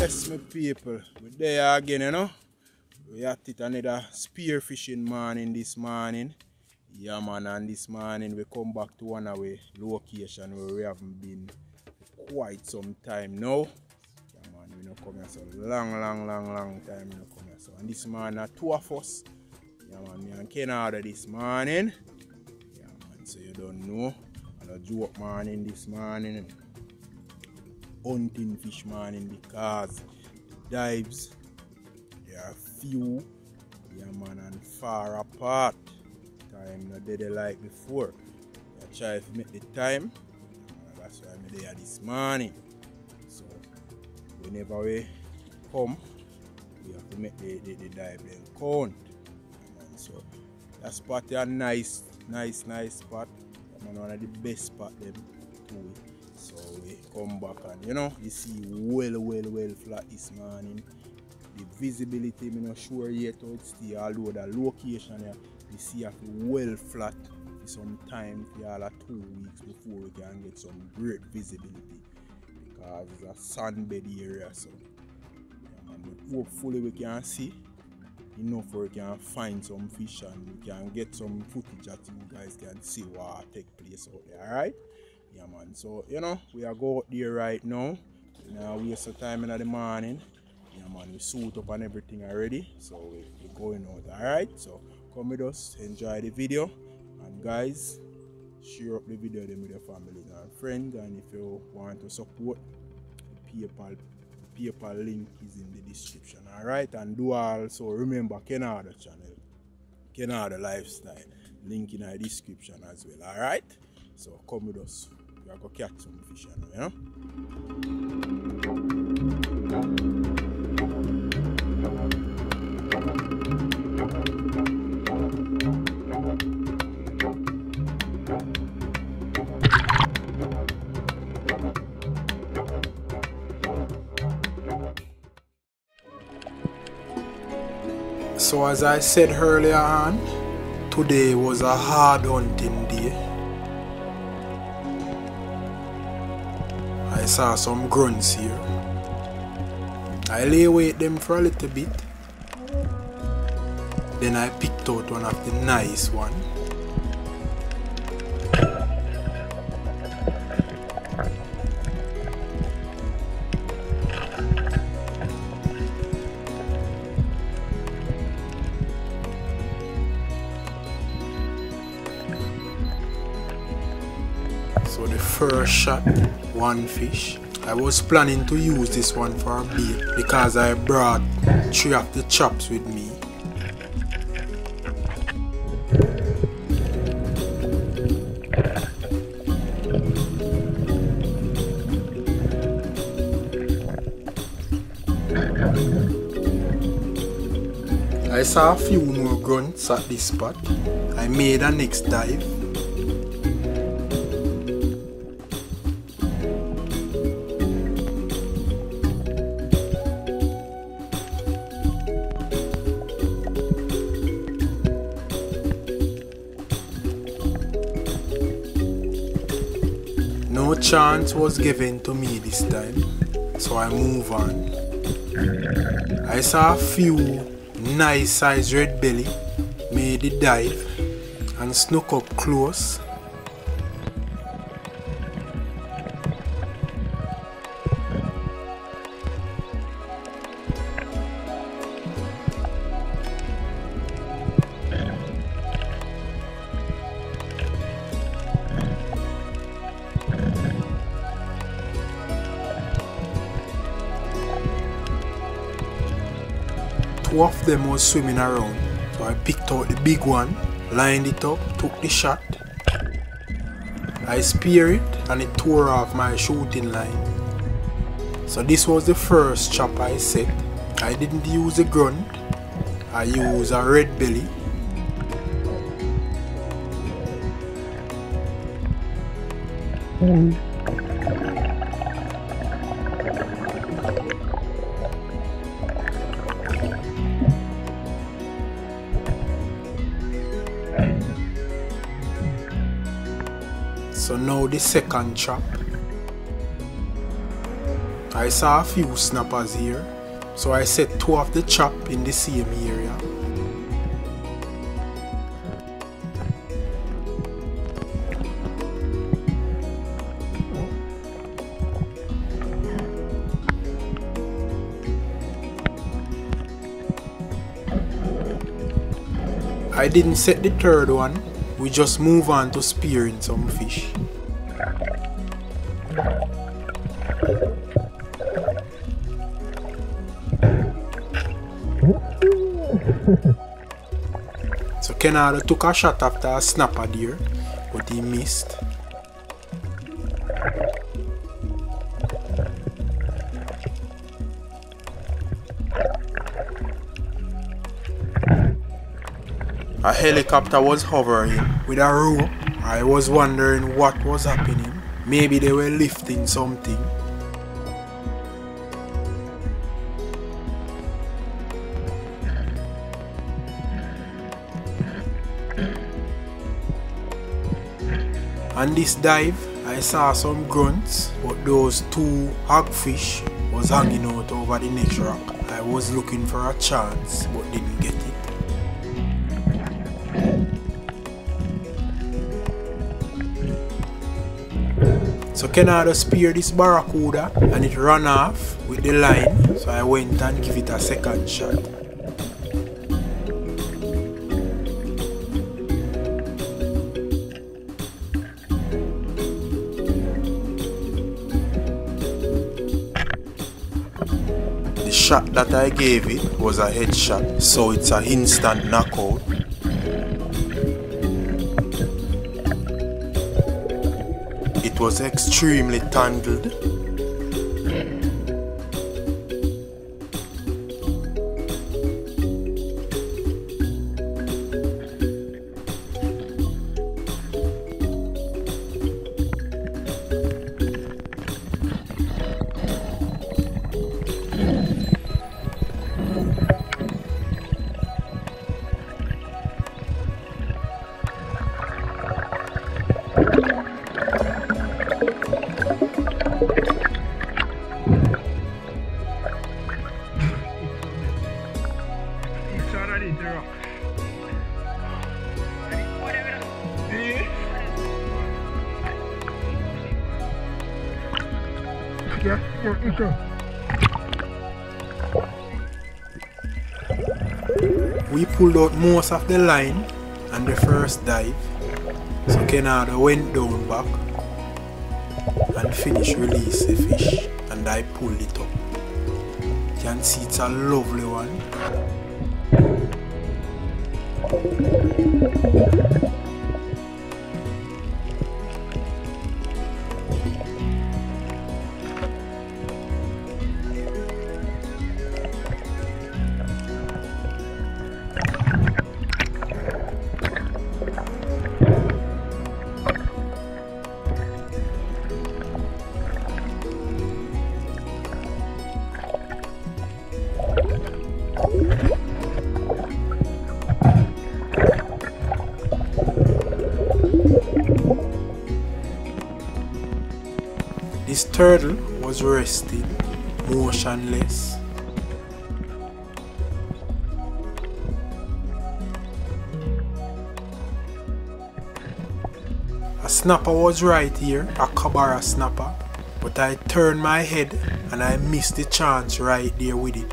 Yes, my people, we're there again, you know. We at it another spearfishing morning this morning. Yeah, man, and this morning we come back to one of our location where we haven't been for quite some time now. Yeah, man, we don't come here so long time we don't come here so. And this morning, two of us. Yeah, man, me and Canada this morning. Yeah, man, so you don't know. And a joke morning this morning. Hunting fish morning because the dives they are few, yeah man, and far apart. Time not dead like before. I try to make the time. That's why I'm there this morning. So whenever we come, we have to make the dive then count. So that spot is a nice spot. Man, one of the best spot them to it. So we come back and you know you see well flat this morning. The visibility I'm not sure yet how it's still, although the location here you see well flat for some time for all 2 weeks before we can get some great visibility because it's a sunbed area. So yeah, man, but hopefully we can see enough where we can find some fish and we can get some footage that you guys can see what take place out there, alright? Yeah man, so you know we are go out there right now. Now waste some time in the morning. Yeah man, we suit up and everything already. So we're going out, alright? So come with us, enjoy the video, and guys, share up the video with your family and friends, and if you want to support, the PayPal link is in the description, alright? And do also remember Canada channel, Canada Lifestyle, link in the description as well, alright? So come with us. We are going to catch some fish, you know? So as I said earlier on, today was a hard hunting day. I saw some grunts here. I lay wait them for a little bit. Then I picked out one of the nice one. So the first shot, one fish. I was planning to use this one for a bait because I brought 3 of the chops with me. I saw a few more grunts at this spot. I made a next dive. No chance was given to me this time, so I move on. I saw a few nice size red belly, made the dive and snuck up close. Two of them was swimming around, so I picked out the big one, lined it up, took the shot. I speared it and it tore off my shooting line. So this was the first chop I set. I didn't use a grunt, I used a red belly. So now the second chop. I saw a few snappers here, so I set 2 of the chop in the same area. I didn't set the third one, we just move on to spearing some fish. So Kennard took a shot after a snapper there, but he missed. A helicopter was hovering with a rope. I was wondering what was happening. Maybe they were lifting something. On this dive, I saw some grunts, but those 2 hagfish was hanging out over the next rock. I was looking for a chance, but didn't get it. So Kennard speared this barracuda and it ran off with the line, so I went and give it a second shot. The shot that I gave it was a headshot, so it's an instant knockout. It was extremely tangled. We pulled out most of the line on the first dive, so Kennard went down back and finished release the fish, and I pulled it up. You can see it's a lovely one. This turtle was resting, motionless. A snapper was right here, a cabara snapper, but I turned my head and I missed the chance right there with it.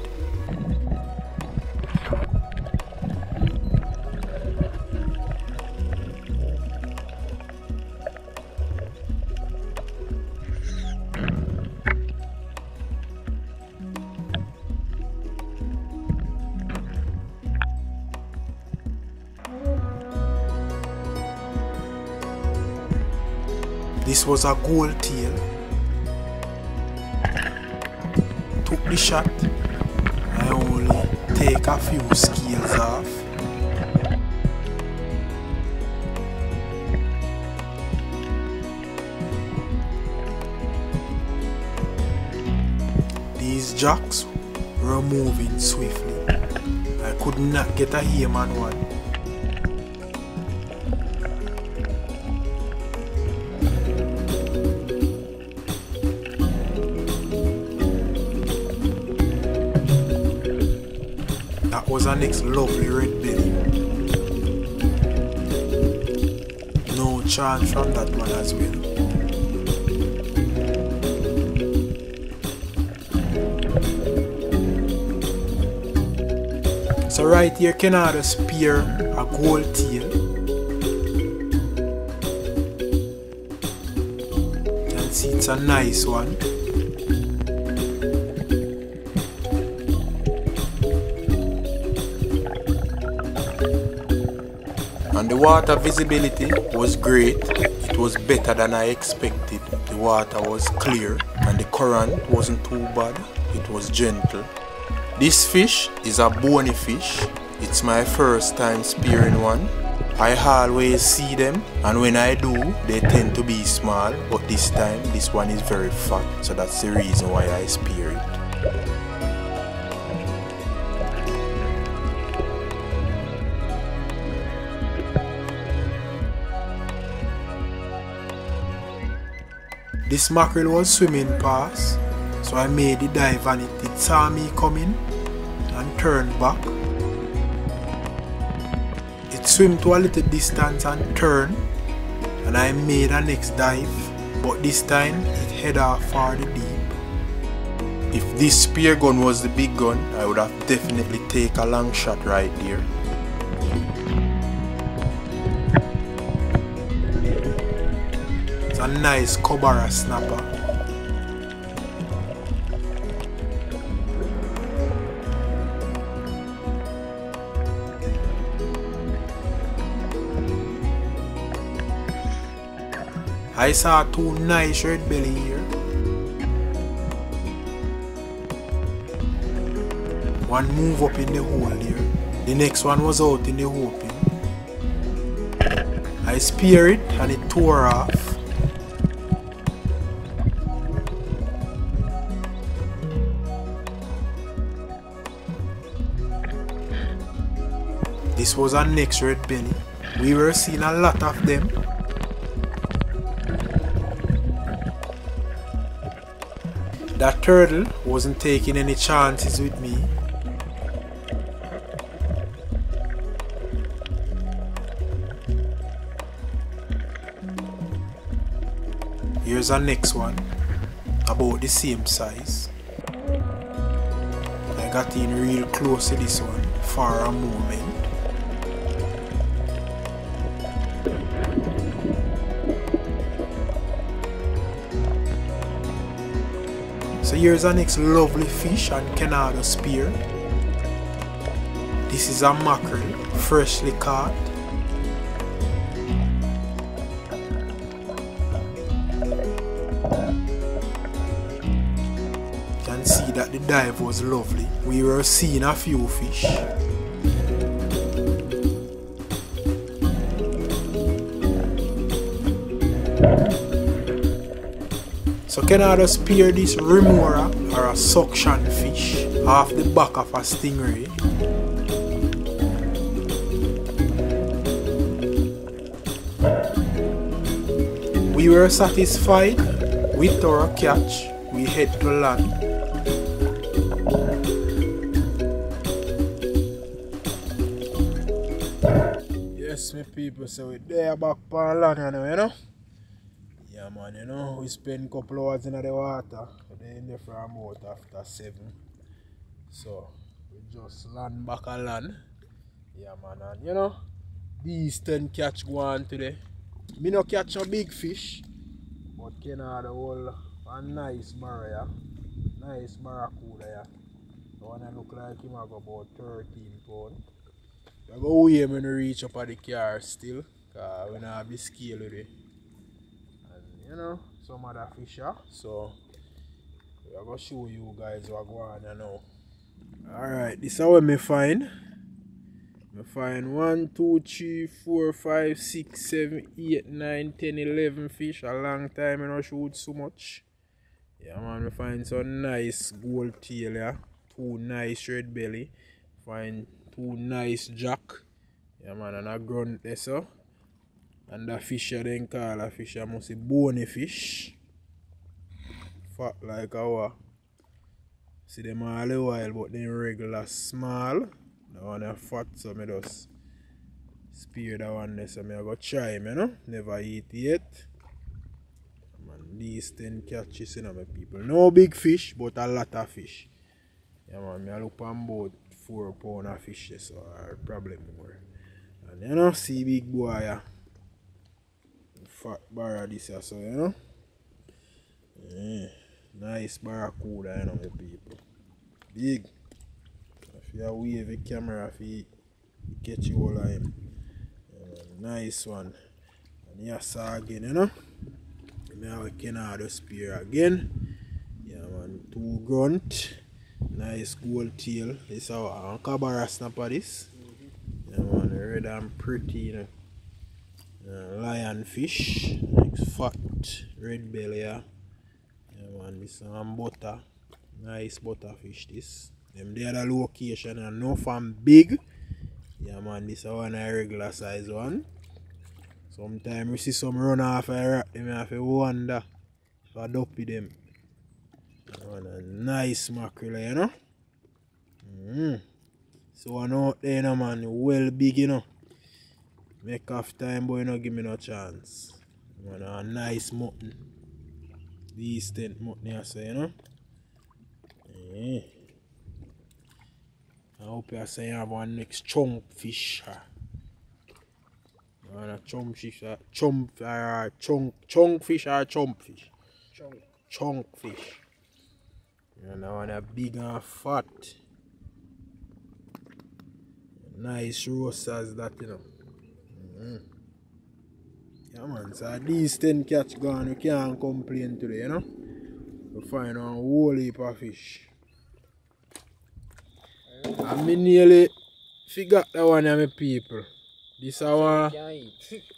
This was a gold tail. Took the shot. I only take a few scales off. These jacks were moving swiftly. I could not get a aim on one. That was our next lovely red belly. No chance from that one as well. So right here, Canada spear a gold tail. You can see it's a nice one. And the water visibility was great. It was better than I expected. The water was clear and the current wasn't too bad. It was gentle. This fish is a bony fish. It's my first time spearing one. I always see them, and when I do, they tend to be small, but this time this one is very fat, so that's the reason why I spear it. This mackerel was swimming past, so I made the dive and it saw me coming and turned back. It swam to a little distance and turned, and I made a next dive, but this time it head off for the deep. If this spear gun was the big gun, I would have definitely take a long shot right there. It's a nice cobra snapper. I saw two nice red belly here. One move up in the hole here. The next one was out in the open. I spear it and it tore off. This was our next red belly. We were seeing a lot of them. That turtle wasn't taking any chances with me. Here's our next one, about the same size. I got in real close to this one for a moment. So here's our next lovely fish on Canada spear. This is a mackerel, freshly caught. You can see that the dive was lovely. We were seeing a few fish. So Canada spear this remora or a suction fish off the back of a stingray. We were satisfied with our catch. We head to land. Yes, my people, so we're there back on land now, you know. Yeah man, you know, we spend a couple hours in the water. We're in there for about after 7. So we just land back on land. Yeah man, and you know, these 10 catch go on today. Me no catch a big fish, but Canada hold a nice maraya. Nice maracuda, yeah. The one that look like him I go about 13 pounds. I go weigh him when we reach up at the car still, because we don't have the scale with it. You know, some other fish are. So I'm gonna show you guys what go on now. Alright, this is what I find. I find 1, 2, 3, 4, 5, 6, 7, 8, 9, 10, 11 fish. A long time I don't shoot so much. Yeah man, I find some nice gold tail, yeah. 2 nice red belly. Find 2 nice jack. Yeah man, and a grunt there so. And the fish I then call a fish, I must say bony fish. Fat like our. See them all a while, but they regular small. That one is fat, so I just spear that one there, so I go try him, you know. Never eat yet. Man, these 10 catches, you know, my people. No big fish, but a lot of fish. Yeah, man, I look on about 4 pounds of fish, so I probably more. And you know, see big boy, yeah. Fat barra this, so you know. Yeah. Nice barracuda, you know, my people. Big. If you wave the camera, if you catch you all of him. Nice one. And you saw again, you know. I have a Canada spear again. Yeah, man. 2 grunt. Nice gold tail. This is our cabara snapper this. Yeah, man. Red and pretty, you know. Lionfish. Like fat. Red belly, yeah. Yeah, man. This is butter. Nice butterfish this. Them the other location and no farm big. Yeah, man. This is one a regular size one. Sometimes we see some run off a rock, them have to wonder if I dopey them. A nice mackerel, you know. So one out there, you know, man, well big, you know. Make off time, boy, you know, give me no chance. Man, a nice mutton. Decent mutton, I say, you know. I hope you say you have one next chunk fish. A chunk fish, chunk fish or chump fish? Chunk fish. And I want a big and fat. Nice roast as that, you know. Yeah, man, so these 10 catch gone, we can't complain today, you know. We find a whole heap of fish. And me nearly forgot that one of my people. This is one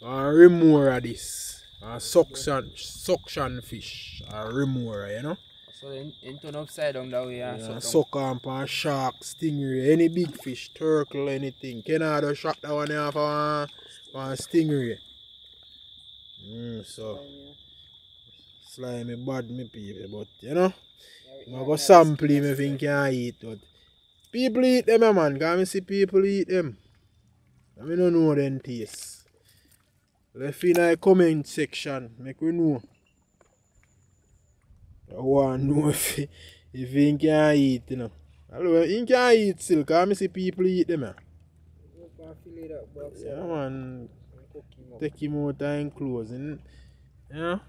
remora this. A suction fish. A remora, you know. So then turn upside down that way and suck on shark, stingray, any big fish, turtle, anything. Canada shot that one off one stingray. So slimy bad me people, but you know. I go sample him if he can eat, but people eat them, man, because I see people eat them. I don't know them taste. Left in the comment section, make we know. I want to know if he can eat, you know. Although he can eat still, because I see people eat them. Yeah, man. Take him out and close. And, you know.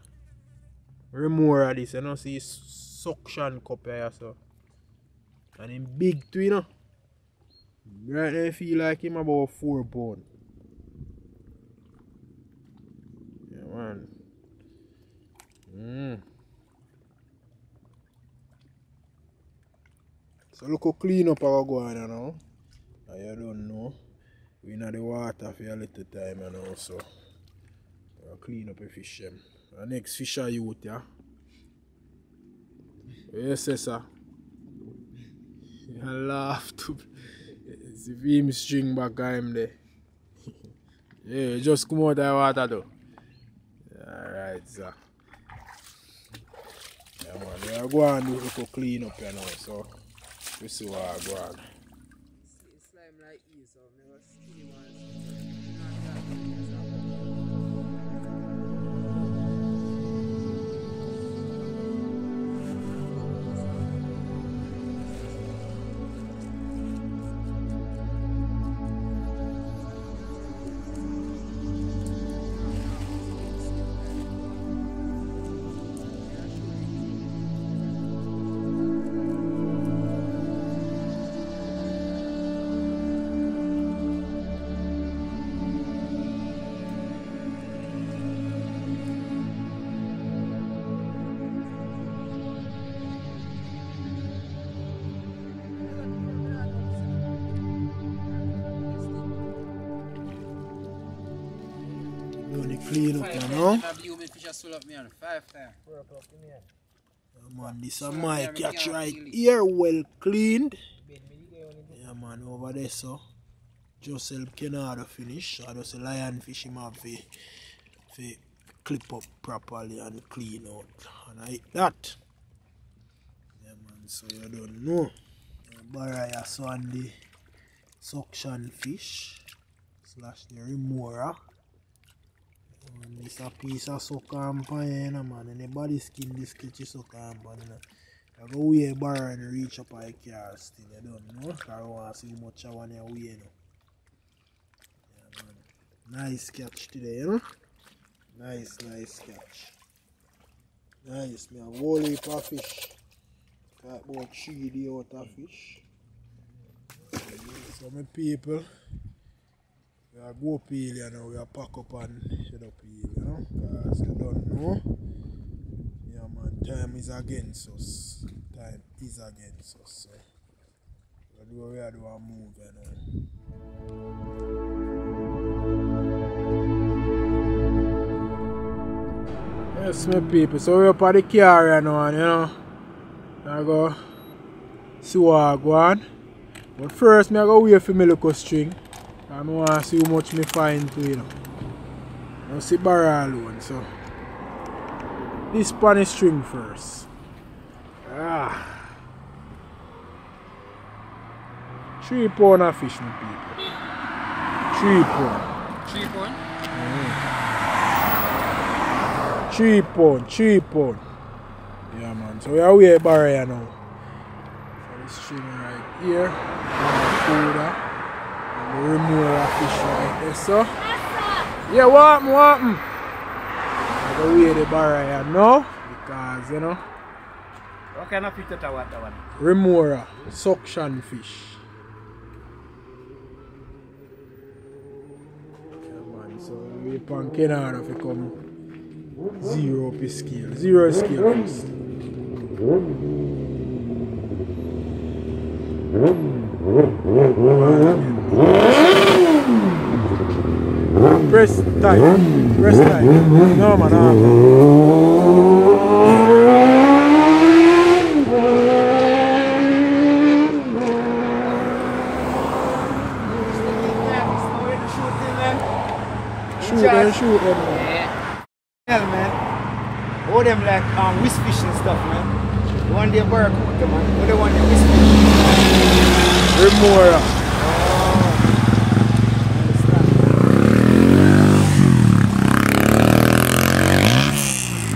Remora this, you know, see suction cup here, so. And him big too, you know. Right now I feel like him about 4 pounds. Yeah, man. So look how clean up our go on now. I don't know. We in the water for a little time now, so we'll clean up the fish. The next fish are youth, yeah. Yes, sir. I laugh to see him string back at him there. Yeah, just come out of the water though. Alright, sir. Yeah, man, we are going to do clean up here now, so we see what I go on. Slime like this, so I've never seen one. Clean up, you know. Man, this is my catch right here, well cleaned. Yeah, man, over there, so just help Canada finish. I just lionfish him up for clip up properly and clean out. And I eat that. Yeah, man, so you don't know. Baraya so on the suction fish slash the remora. And this a piece of sucker pan, man. And the body skin this catchy sucker pan. I go weigh a bar and reach up a car still. I don't know. I don't want to see how much I want to weigh now. Yeah, man. Nice catch today, you know? Nice catch. Nice, me a whole heap of fish. Got about 3 days out of fish. So my people, we are go peel, you know, we are pack up and head up peel, you know, because you don't know. Yeah man, time is against us. Time is against us. So we are do a move, you know. Yes, my people, so we're up at the car right now, you know. I go see what I go on. But first, I go wait for my little string. I want to see how much I find too, you know. I don't see barrel alone, so. This pan is string first. 3 pounds of fish, my people. 3 pounds. 3 pounds? 3 pounds. Yeah, man. So we are way barrier now. So this string right here. And the remove fish right there, so. Yeah, what happened? I go weigh the barrier now. Because, you know. What kind of fish that one? Remora, suction fish. Yeah, man. So we pan Canada if you come 0 per scale. 0 scale first. Press tight. No man, no. Shoot them. Yeah, man. All them like whisk fish and stuff, man. One day barracuda, man. What they want the whisk fish? Remora.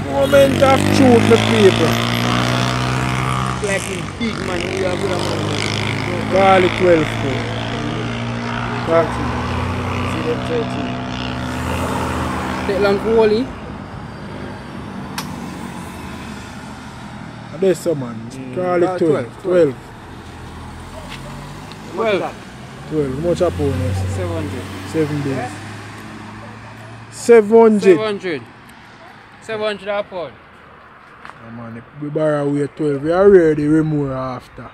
Moment of truth, the people. Like in big, man. We are good at money. Call it 12 pounds. 13. See them 13. Take long for Wally. There's some man. Call it 12. 12. 12. How much a pound? 700. 7 days. 700. 700 a pound. Yeah, man, we borrow away 12. We are ready to remove after.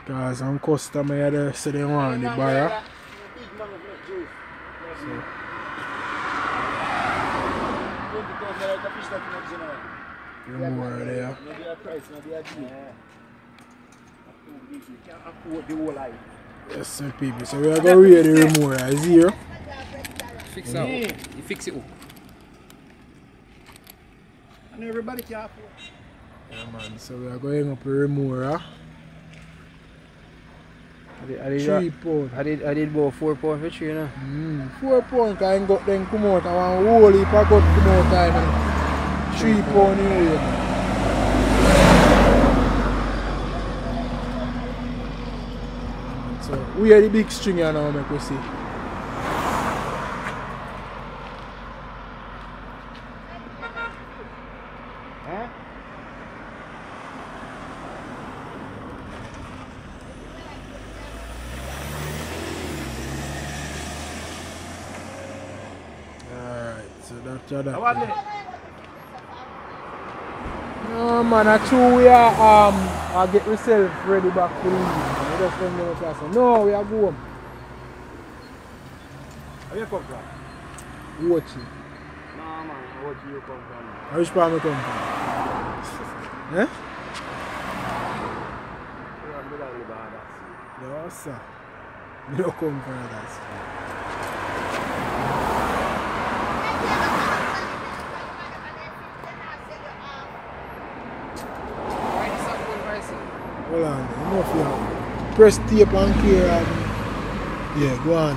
Because some customer here say they want the barra. So. Remove there. Yes, some people. So we are going to read the remover. Is here. Fix out. You fix it up. And everybody can afford. Yeah, man. So we are going up the remover. 3 pounds. I did about 4 pounds for 3, you know. 4 pounds. Because I got them come out. I want whole heap of gut come out. 3 pounds anyway. So we are the big string here now, make we see. Alright, so that's that. No man, I true we are I get myself ready back for leave. I just don't know what I say. No, we are going. Where you come from? Watching. No man, where do you come from? Which part I come from? Eh? No sir. I don't come from that. Hold on, enough here. Press tape and clear and Yeah, go on.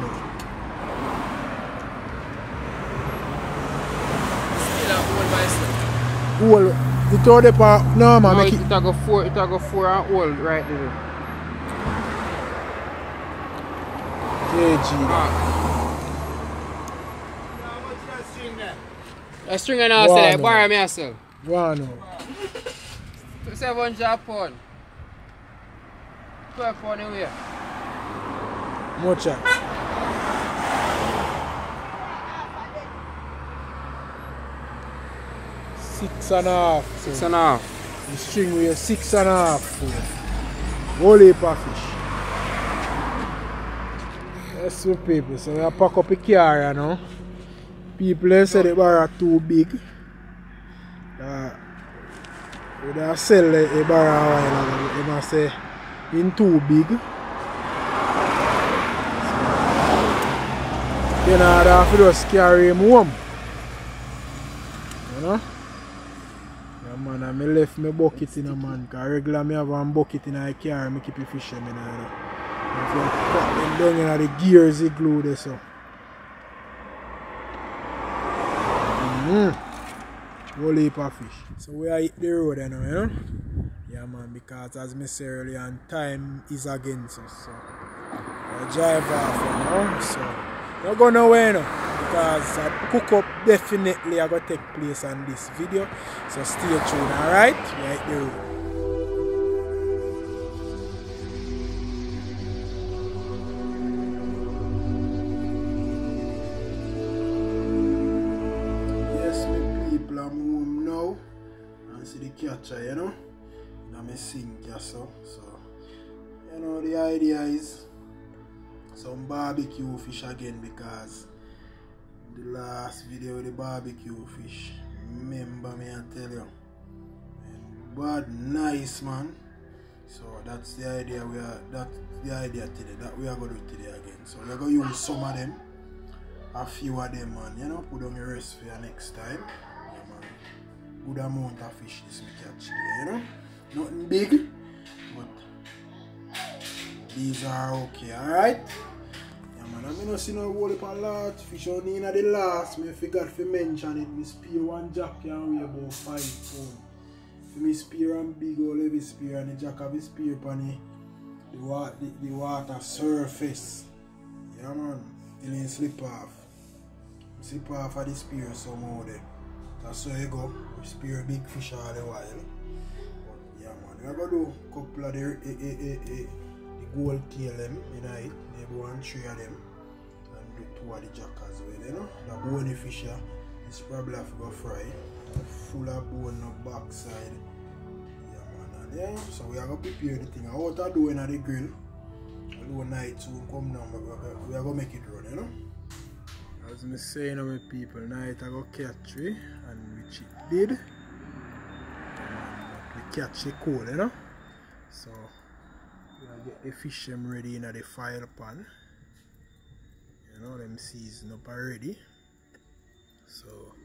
Still a hold by itself. Hold the third part. No man, No, make it it. go four and hold right there. KG. A string and all say, borrow me yourself. Go on now. 700 pound. 12 pound away. Much that. 6.5. 6.5. The string weighs 6.5. Whole heap of fish. That's what people. So I pack up a car, you know. People they say the bar are too big. They sell the bar a while ago. They must say in too big. So, you know, they have to just carry him home. You know? Yeah, man, I left my bucket in a man. Because regularly I have one bucket in a car and I keep fishing. You know? If you cut them down, you know, the gears they glue there. So. Whole heap of fish. So we are hit the road you know? Yeah man, because as I said earlier, and time is against us. So we drive off you know? So don't go nowhere because a cook up definitely are gonna take place on this video. So stay tuned, alright? We are hit the road. I'm home now and see the catcher, you know. I'm a sink, so you know the idea is some barbecue fish again because the last video with the barbecue fish, remember me I tell you, bad nice man. So that's the idea today, that we are gonna do today again. So we're gonna use some of them, a few of them man, you know, put on the rest for you next time. Good amount of fish this we catch today, you know. Nothing big, but these are okay, alright? Yeah man, I'm not seeing no whole heap of large fish only in the last. I forgot to mention it. I spear one jack can weigh about 5 pounds. If I spear and big old heavy spear and the jack have a spear upon the water surface. Yeah man, till it slip off. Slip off of the spear somehow there. That's how you go. We spear big fish all the while. But yeah man, we're gonna do a couple of the gold tail them in it. Maybe 1 3 of them. And do 2 of the jack as well, you know. The bony fish here is probably have to go fry. Full of bone on the backside. Yeah man, and yeah, so we are gonna prepare the thing. Out of doing at the grill. Although night soon come now, we are gonna make it run, you know. As I say to my people, night I go catch we and which it did. But we catch it cold, you know. So we get the fish them ready in the fire pan. You know, them season up already. So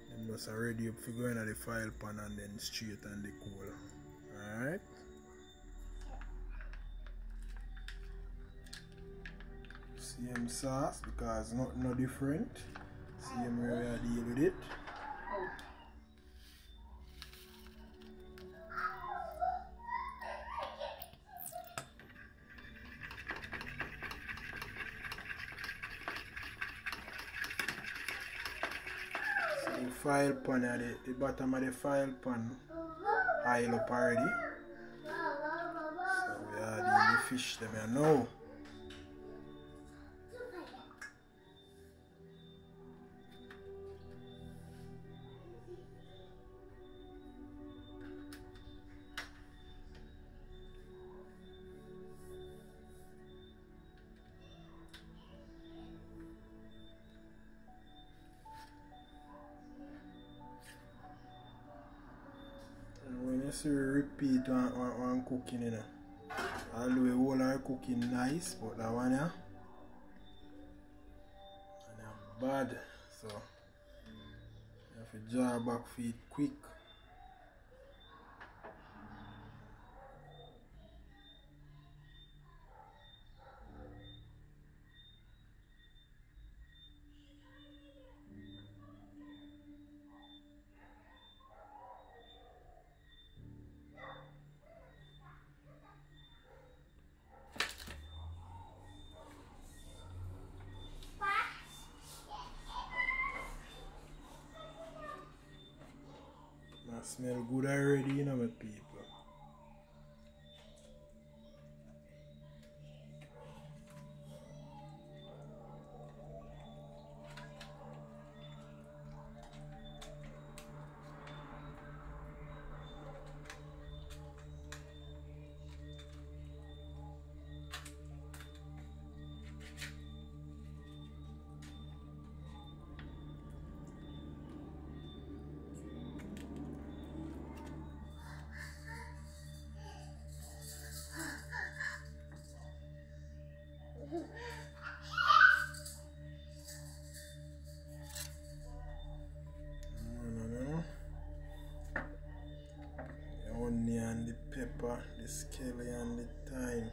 them just are ready up for going to the fire pan and then straight on the coal. Alright. Same sauce because nothing no different. Same way we deal with it. So the file pan at the bottom of the file pan oil up already. So we are dealing the fish them here now. When you see repeat one cooking, you know, although all our cooking nice, but that one yeah, and bad, so you have to draw back feed quick. Smell good already, you know, my people. The onion, the pepper, the skelly and the thyme.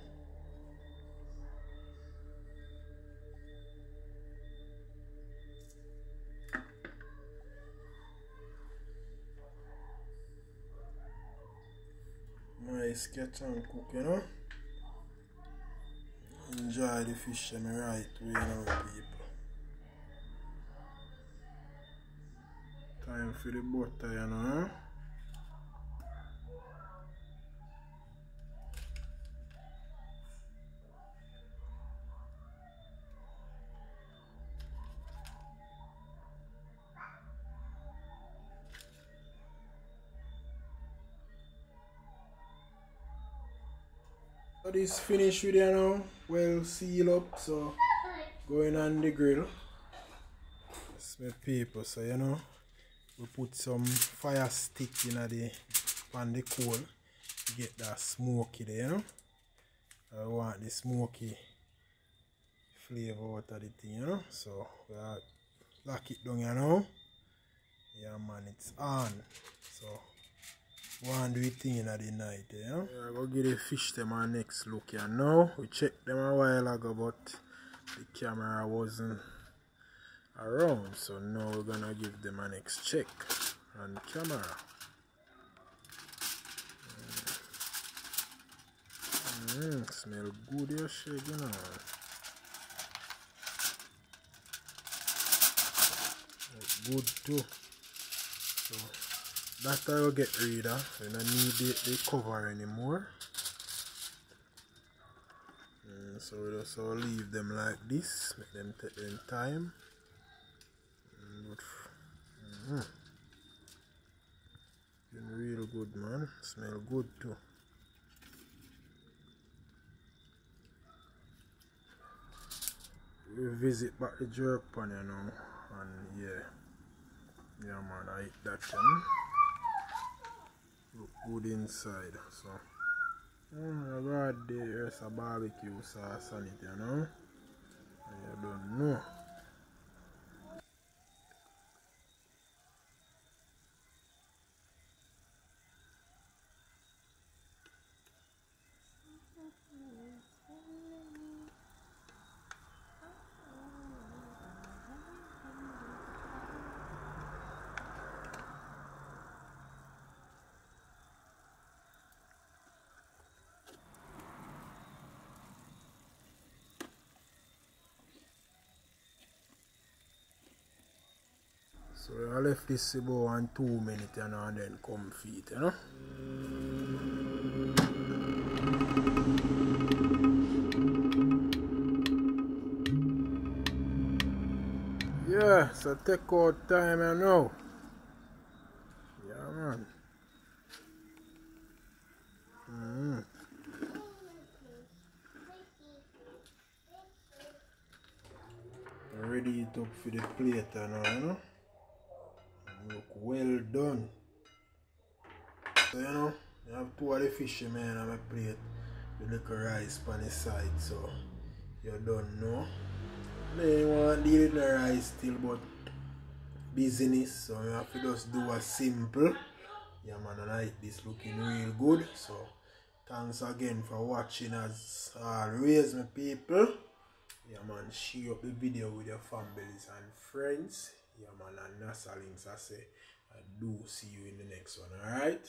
Nice, get on cook, you know. Enjoy the fish in the right way, you know, people. Time for the butter, you know. So this finished with you now, well sealed up, so going on the grill. That's my people, so you know, we put some fire stick in on the coal to get that smoky there, you know. I want the smoky flavor out of the thing, you know. So we lock it down, you know. Yeah man, it's on. So one do it thing in the night, you know. I go give the fish them our next look here now. We checked them a while ago, but the camera wasn't around, so now we're gonna give them a next check on camera. Smell good, your shake, you know. Good too. So that I will get rid of. We don't need the cover anymore. So we just all leave them like this. Make them take them time. Been real good, man. Smell good too. We visit back the jerk pan, you know, and yeah man, I eat that one. Look good inside, so I got there's a barbecue sauce on it, you know. I don't know. So I left this about 2 minutes, you know, and then come feed, you know. Yeah, so take out time, you know. Yeah, man. Ready it up for the plate, you know. Look well done. So you know, I have 2 of the fish man on my plate with little rice on the side, so you don't know. Then you want to deal with the rice still, but business, so you have to just do a simple. Yeah man, and I like this looking real good. So thanks again for watching as always, my people. Yeah man, share up the video with your families and friends. Yeah man, and NASA links, I say I do see you in the next one, alright?